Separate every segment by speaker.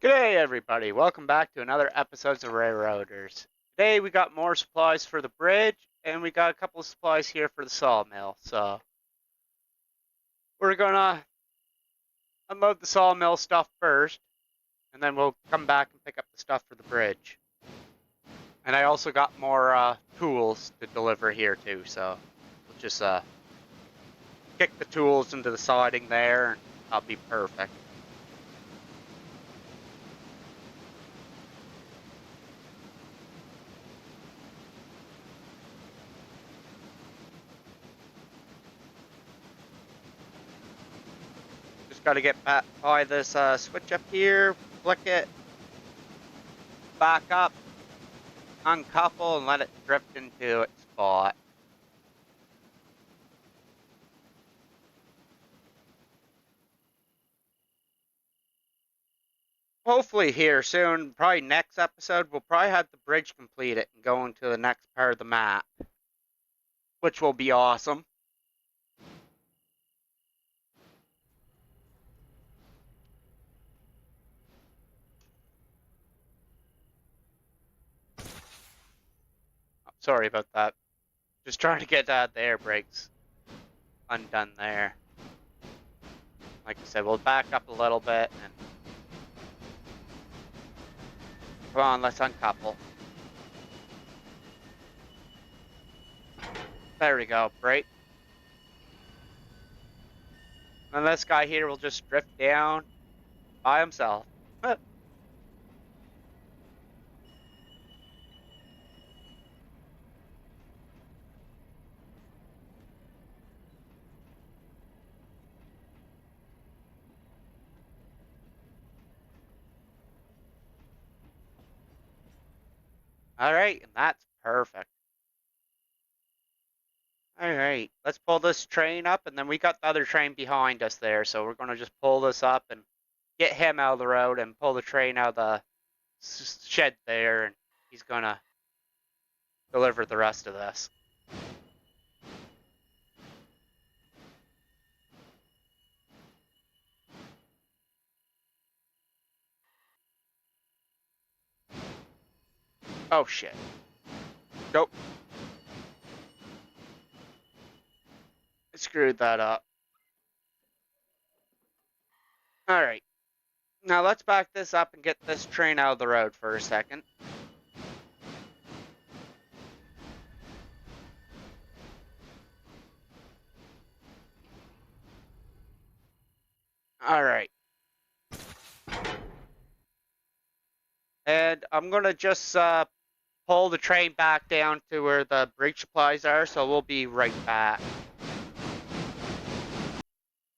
Speaker 1: G'day everybody, welcome back to another episode of Railroaders. Today we got more supplies for the bridge, and we got a couple of supplies here for the sawmill. So, we're gonna unload the sawmill stuff first, and then we'll come back and pick up the stuff for the bridge. And I also got more tools to deliver here too, so we'll just kick the tools into the siding there, and that'll be perfect. Just gotta get back by this switch up here, flick it, back up, uncouple, and let it drift into its spot. Hopefully here soon, probably next episode, we'll probably have the bridge completed and go into the next part of the map, which will be awesome. Sorry about that. Just trying to get the air brakes undone there. Like I said, we'll back up a little bit and come on, let's uncouple. There we go, brake. And this guy here will just drift down by himself. Alright, and that's perfect. Alright, let's pull this train up, and then we got the other train behind us there, so we're gonna just pull this up and get him out of the road and pull the train out of the shed there, and he's gonna deliver the rest of this. Oh shit. Nope. I screwed that up. Alright. Now let's back this up and get this train out of the road for a second. Alright. And I'm gonna just pull the train back down to where the bridge supplies are, so we'll be right back.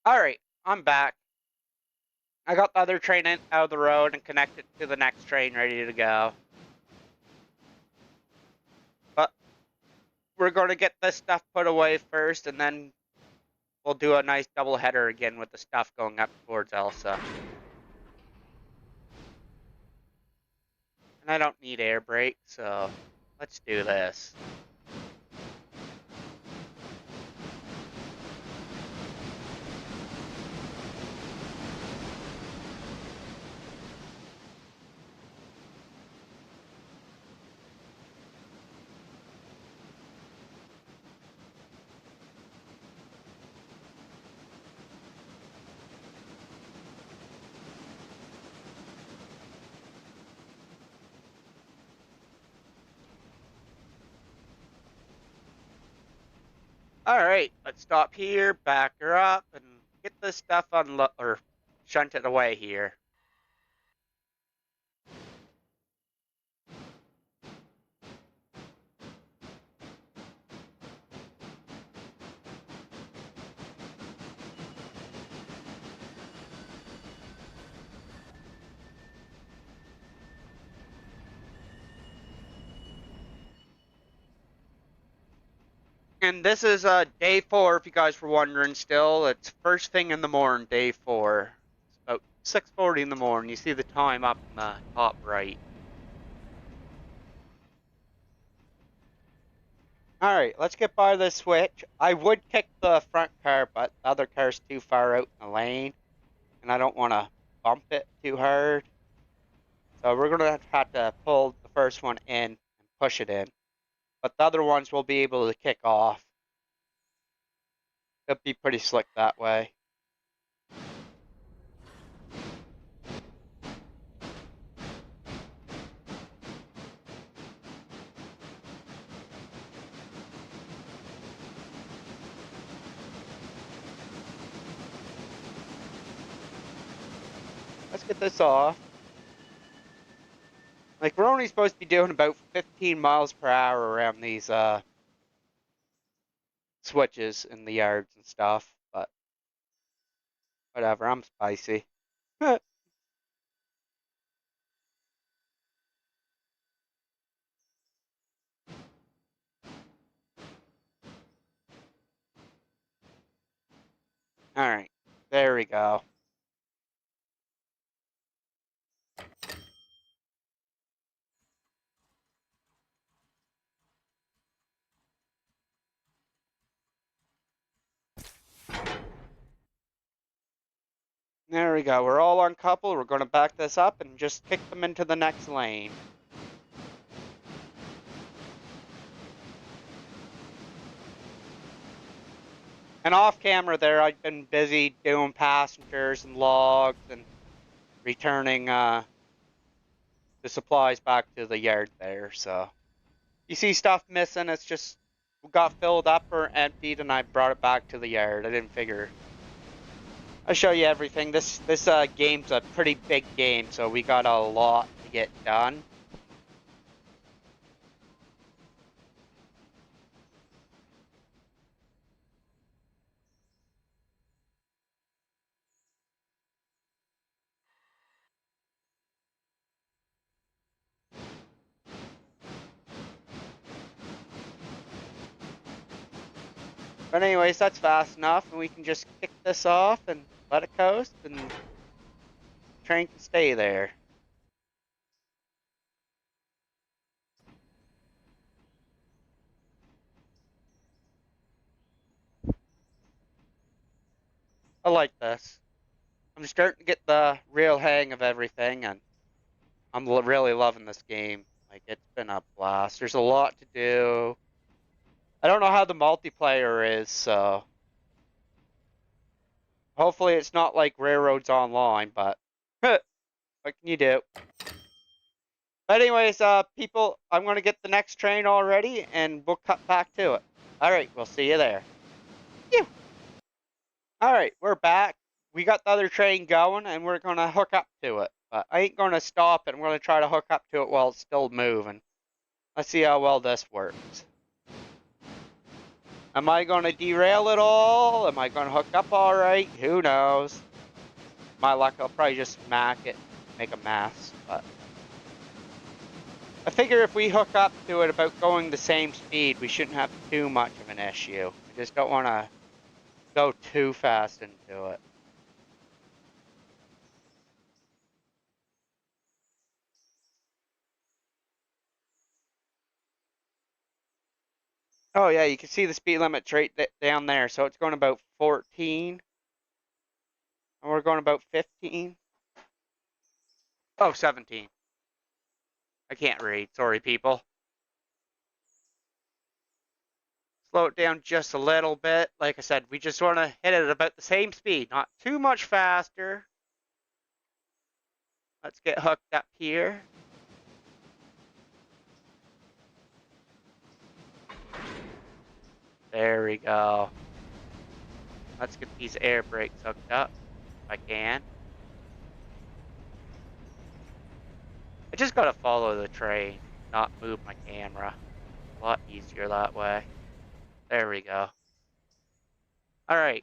Speaker 1: Alright, I'm back. I got the other train out of the road and connected to the next train ready to go. But we're going to get this stuff put away first, and then we'll do a nice double header again with the stuff going up towards Elsa. And I don't need air brake, so let's do this. Alright, let's stop here, back her up, and get this stuff or shunt it away here. And this is day 4, if you guys were wondering still. It's first thing in the morning, day 4. It's about 6:40 in the morning. You see the time up in the top right. Alright, let's get by this switch. I would kick the front car, but the other car's too far out in the lane, and I don't want to bump it too hard. So we're going to have to pull the first one in and push it in. But the other ones will be able to kick off. It'll be pretty slick that way. Let's get this off. Like, we're only supposed to be doing about 15 miles per hour around these switches in the yards and stuff, but whatever, I'm spicy. Alright, there we go. There we go, we're all uncoupled. We're going to back this up and just kick them into the next lane. And off camera there, I've been busy doing passengers and logs and returning the supplies back to the yard there, so. You see stuff missing, it's just got filled up or emptied and I brought it back to the yard. I didn't figure. I'll show you everything. This game's a pretty big game, so we got a lot to get done. But anyways, that's fast enough, and we can just kick this off and let it coast, and the train can stay there. I like this. I'm starting to get the real hang of everything, and I'm really loving this game. Like, it's been a blast. There's a lot to do. I don't know how the multiplayer is, so hopefully it's not like Railroads Online, but what can you do? But anyways, people, I'm going to get the next train already, and we'll cut back to it. All right, we'll see you there. Phew. All right, we're back. We got the other train going, and we're going to hook up to it. But I ain't going to stop it. I'm going to try to hook up to it while it's still moving. Let's see how well this works. Am I going to derail it all? Am I going to hook up all right? Who knows? My luck, I'll probably just smack it, make a mess. But I figure if we hook up to it about going the same speed, we shouldn't have too much of an issue. I just don't want to go too fast into it. Oh yeah, you can see the speed limit's right down there. So it's going about 14. And we're going about 15. Oh, 17. I can't read. Sorry, people. Slow it down just a little bit. Like I said, we just want to hit it at about the same speed. Not too much faster. Let's get hooked up here. There we go. Let's get these air brakes hooked up, if I can. I just gotta follow the train, not move my camera. A lot easier that way. There we go. Alright.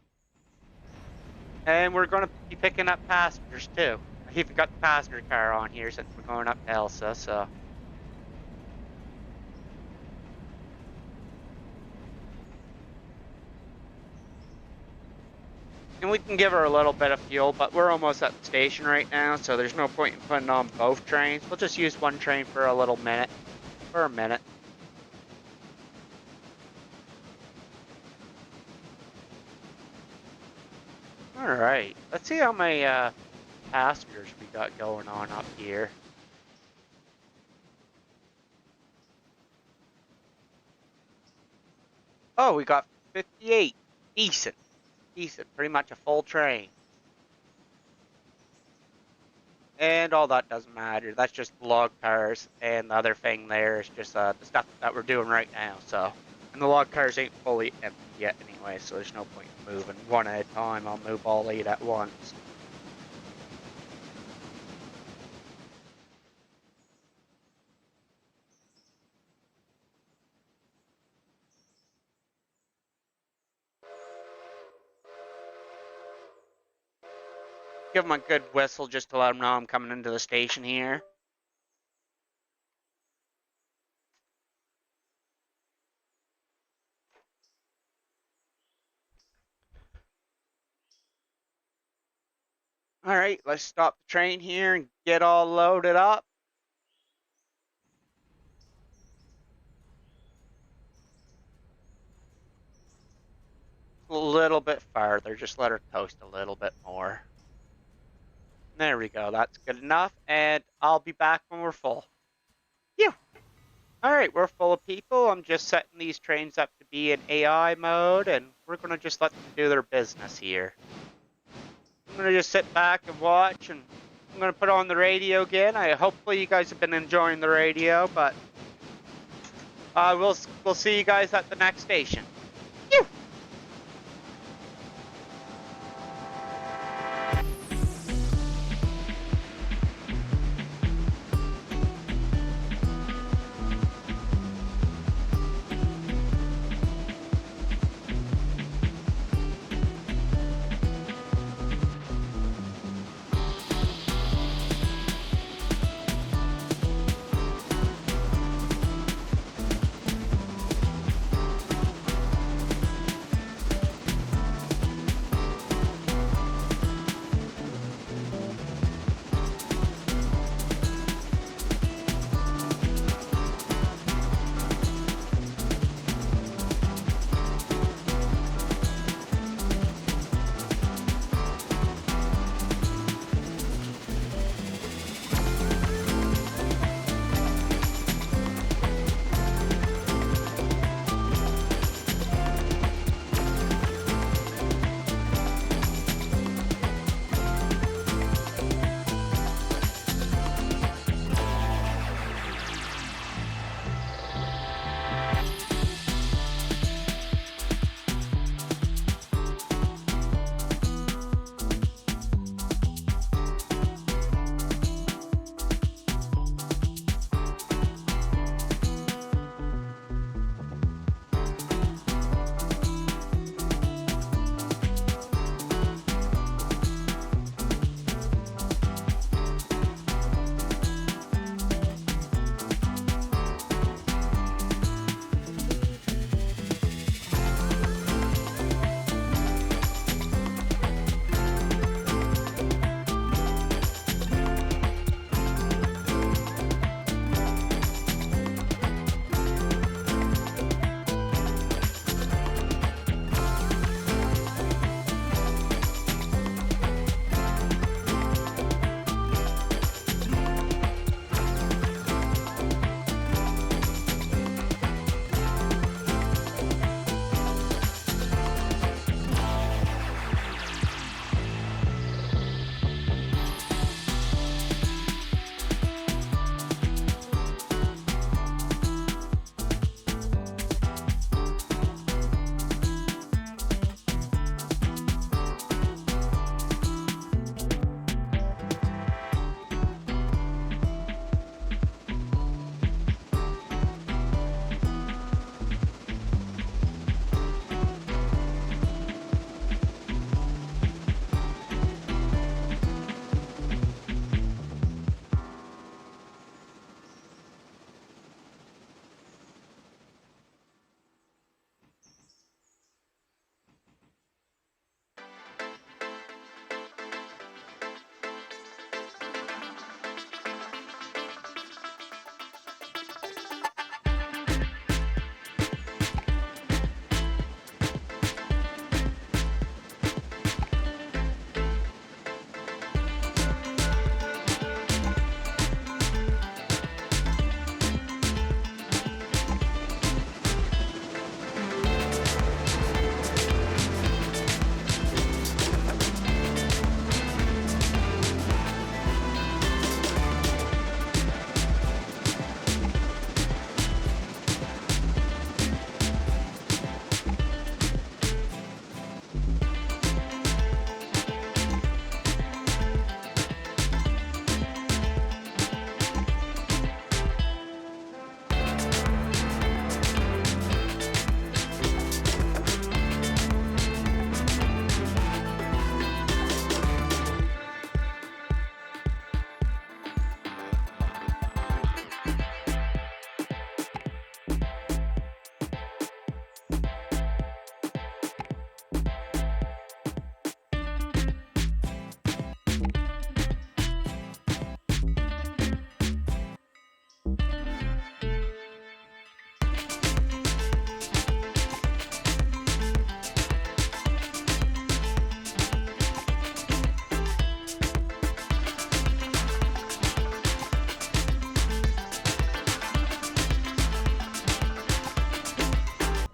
Speaker 1: And we're gonna be picking up passengers too. I even got the passenger car on here since we're going up to Elsa, so. And we can give her a little bit of fuel, but we're almost at the station right now, so there's no point in putting on both trains. We'll just use one train for a little minute. For a minute. Alright, let's see how many passengers we got going on up here. Oh, we got 58. Decent. Decent. Pretty much a full train. And all that doesn't matter. That's just the log cars. And the other thing there is just the stuff that we're doing right now. So, and the log cars ain't fully empty yet anyway, so there's no point in moving one at a time. I'll move all 8 at once. Give them a good whistle just to let them know I'm coming into the station here. Alright, let's stop the train here and get all loaded up. A little bit farther, just let her coast a little bit more. There we go, that's good enough, and I'll be back when we're full. Phew! Alright, we're full of people. I'm just setting these trains up to be in AI mode, and we're gonna just let them do their business here. I'm gonna just sit back and watch, and I'm gonna put on the radio again. Hopefully you guys have been enjoying the radio, but we'll see you guys at the next station. Phew!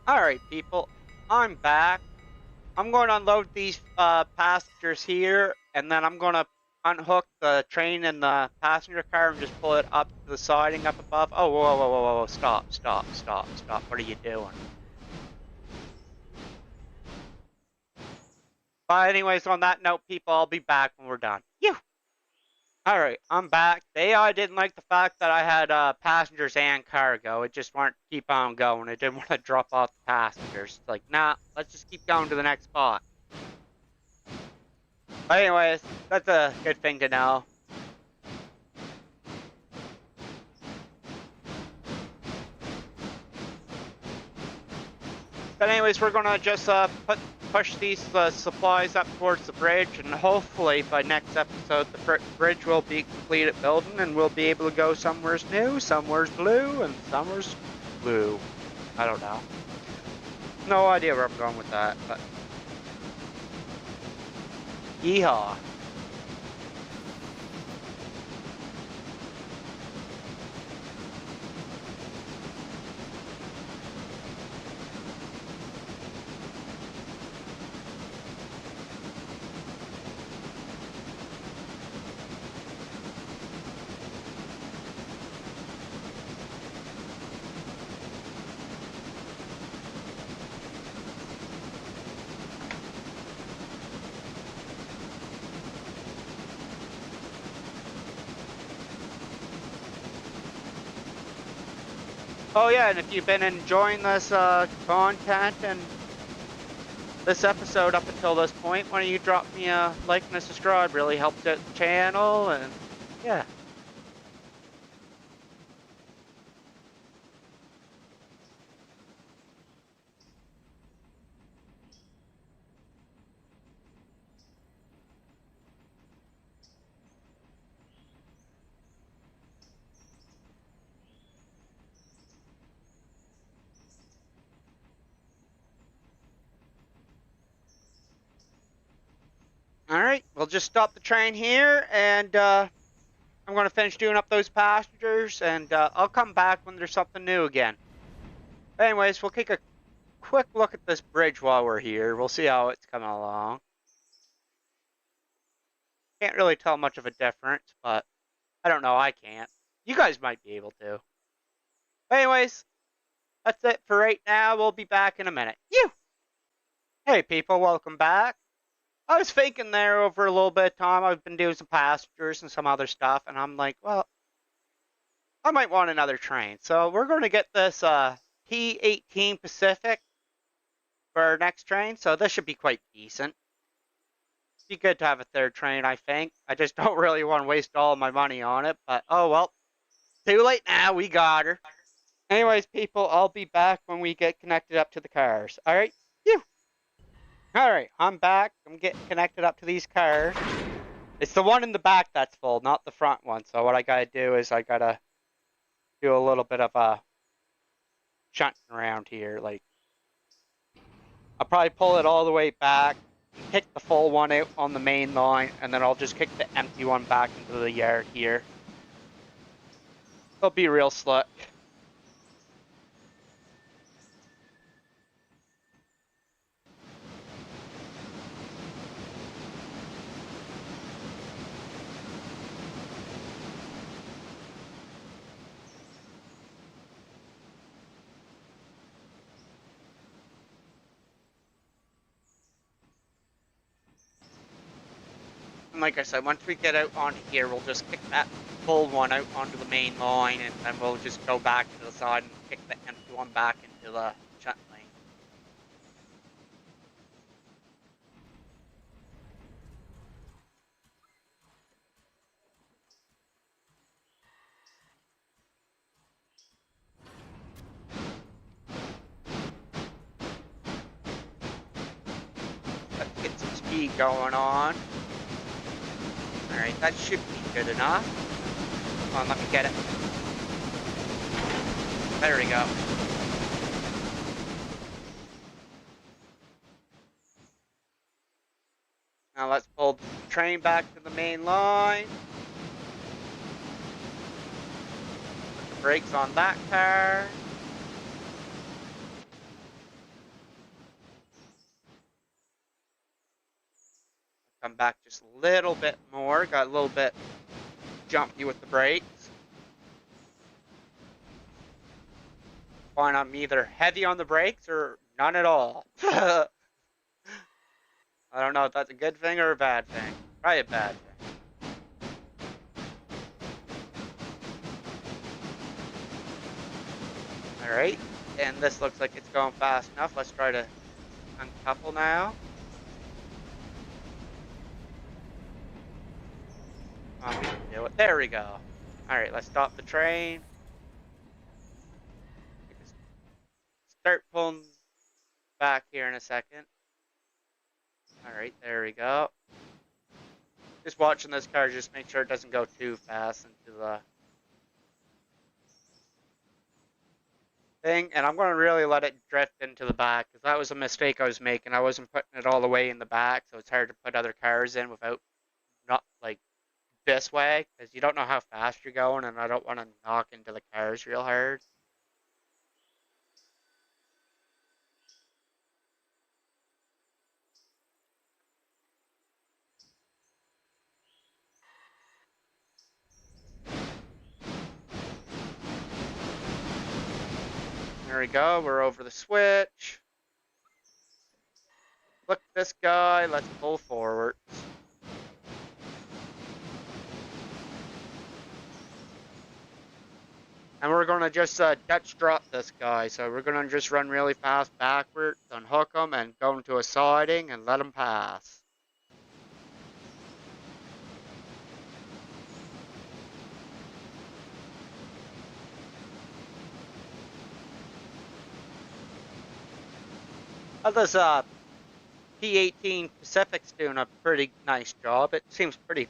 Speaker 1: Alright, people, I'm back. I'm going to unload these passengers here, and then I'm going to unhook the train and the passenger car and just pull it up to the siding up above. Oh, whoa, whoa, whoa, whoa, stop, stop, stop, stop. What are you doing? But anyways, on that note, people, I'll be back when we're done. Phew! Alright, I'm back. The AI didn't like the fact that I had passengers and cargo. It just wanted to keep on going. It didn't want to drop off the passengers. It's like, nah, let's just keep going to the next spot. But anyways, that's a good thing to know. But anyways, we're gonna just push these supplies up towards the bridge, and hopefully by next episode the bridge will be completed building, and we'll be able to go somewhere's new, somewhere's blue, and somewhere's blue. I don't know. No idea where I'm going with that, but yeehaw. Oh yeah, and if you've been enjoying this content and this episode up until this point, why don't you drop me a like and a subscribe? Really helps out the channel, and yeah. Alright, we'll just stop the train here, and I'm going to finish doing up those passengers, and I'll come back when there's something new again. Anyways, we'll take a quick look at this bridge while we're here. We'll see how it's coming along. Can't really tell much of a difference, but I don't know, I can't. You guys might be able to. Anyways, that's it for right now. We'll be back in a minute. You! Hey people, welcome back. I was thinking there over a little bit of time. I've been doing some passengers and some other stuff, and I'm like, well, I might want another train. So we're going to get this P-18 Pacific for our next train. So this should be quite decent. Be good to have a third train, I think. I just don't really want to waste all of my money on it, but oh well. Too late now, we got her. Anyways, people, I'll be back when we get connected up to the cars. Alright? Phew! Alright, I'm back. I'm getting connected up to these cars. It's the one in the back that's full, not the front one. So what I gotta do is I gotta do a little bit of a shunting around here. Like, I'll probably pull it all the way back, kick the full one out on the main line, and then I'll just kick the empty one back into the yard here. It'll be real slick. And like I said, once we get out onto here, we'll just kick that full one out onto the main line, and then we'll just go back to the side and kick the empty one back into the shunt lane. Let's get some speed going on. Alright, that should be good enough. Come on, let me get it. There we go. Now let's pull the train back to the main line. Put the brakes on that car. back just a little bit more. Got a little bit jumpy with the brakes. Find I'm either heavy on the brakes or none at all. I don't know if that's a good thing or a bad thing. Probably a bad thing. Alright, and this looks like it's going fast enough. Let's try to uncouple now. Oh, we can do it. There we go. Alright, let's stop the train. Start pulling back here in a second. Alright, there we go. Just watching this car, just make sure it doesn't go too fast into the thing. And I'm going to really let it drift into the back, because that was a mistake I was making. I wasn't putting it all the way in the back, so it's hard to put other cars in without not like this way, because you don't know how fast you're going, and I don't want to knock into the cars real hard. There we go, we're over the switch. Look at this guy, let's pull forward. And we're going to just Dutch drop this guy. So we're going to just run really fast backwards, unhook him, and go into a siding and let him pass. This P-18 Pacific's doing a pretty nice job. It seems pretty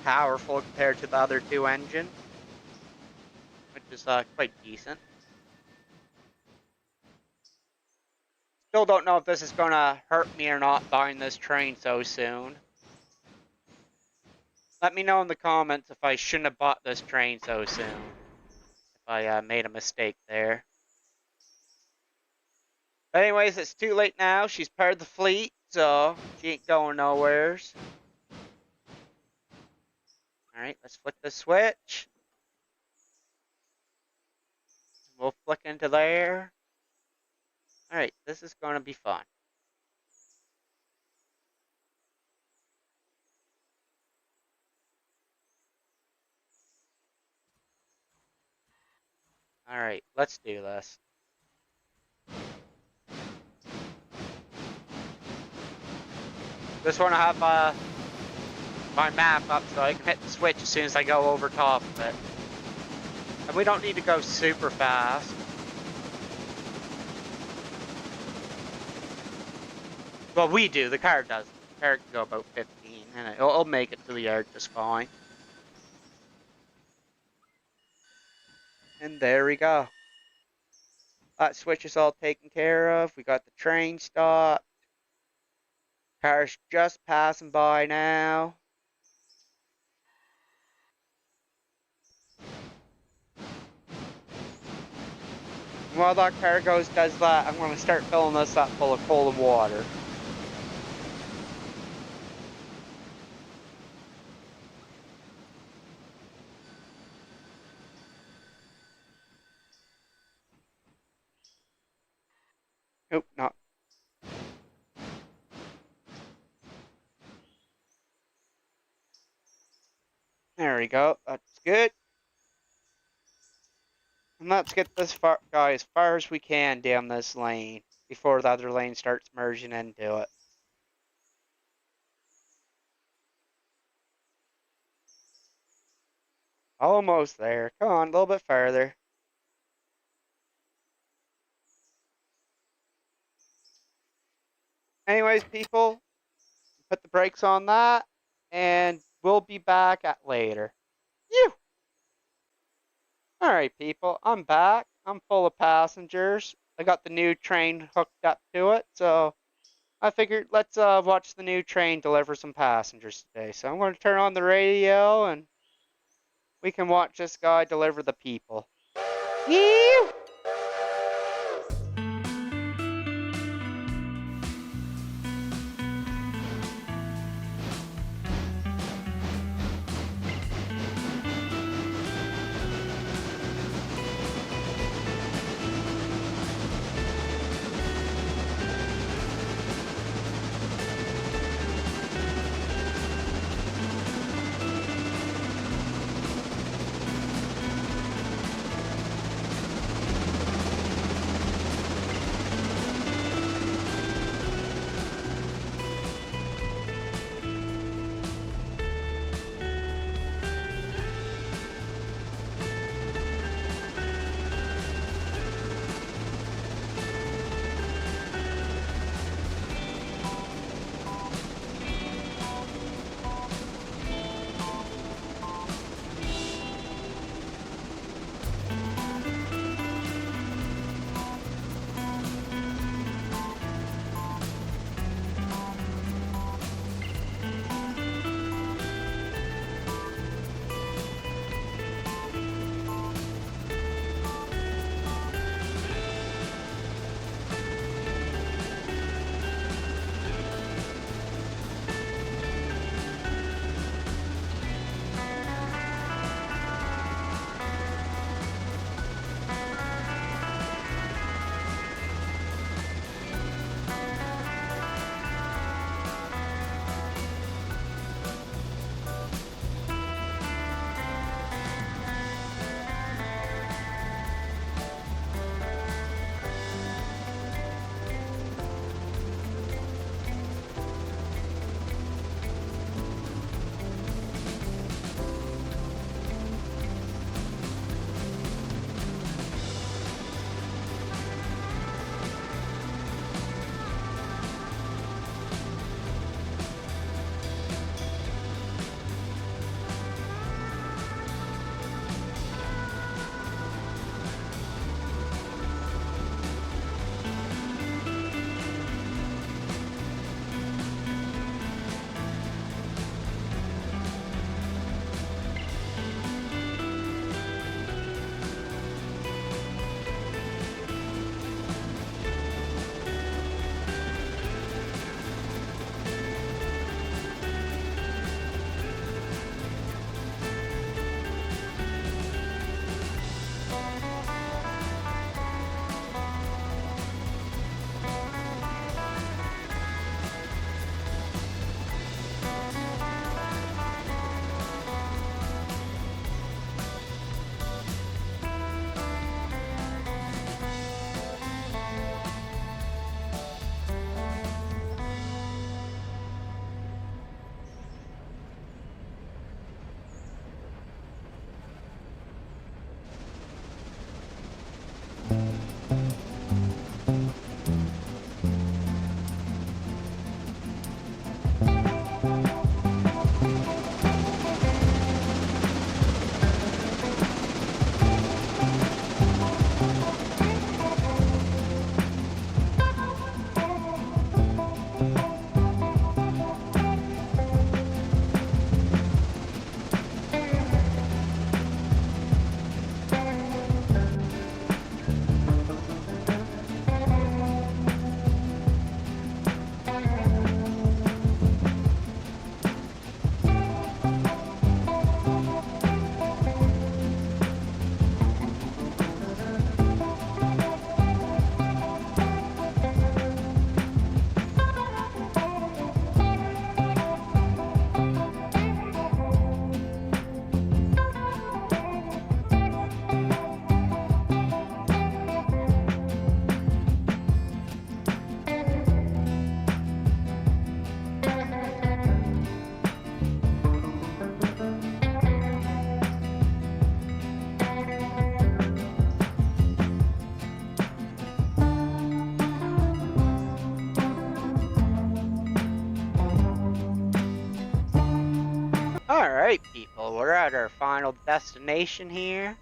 Speaker 1: powerful compared to the other two engines, which is quite decent. Still don't know if this is going to hurt me or not buying this train so soon. Let me know in the comments if I shouldn't have bought this train so soon. If I made a mistake there. But anyways, it's too late now. She's part of the fleet, so she ain't going nowheres. Alright, let's flick the switch. We'll flick into there. Alright, this is going to be fun. Alright, let's do this. Just want to have my map up so I can hit the switch as soon as I go over top of it. And we don't need to go super fast. Well, we do. The car doesn't. The car can go about 15, and it'll make it to the yard just fine. And there we go. That switch is all taken care of. We got the train stopped. Car's just passing by now. While that car does that, I'm going to start filling this up full of cold water. Nope, not. There we go. That's good. And let's get this guy as far as we can down this lane before the other lane starts merging into it. Almost there. Come on, a little bit further. Anyways, people, put the brakes on that, and we'll be back at later. Phew! Alright, people, I'm back. I'm full of passengers. I got the new train hooked up to it, so I figured let's watch the new train deliver some passengers today. So I'm going to turn on the radio, and we can watch this guy deliver the people. Phew! at our final destination here.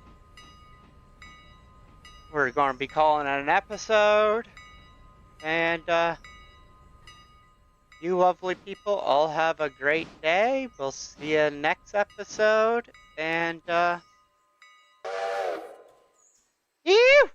Speaker 1: We're going to be calling it an episode. And, you lovely people all have a great day. We'll see you next episode. And, ew!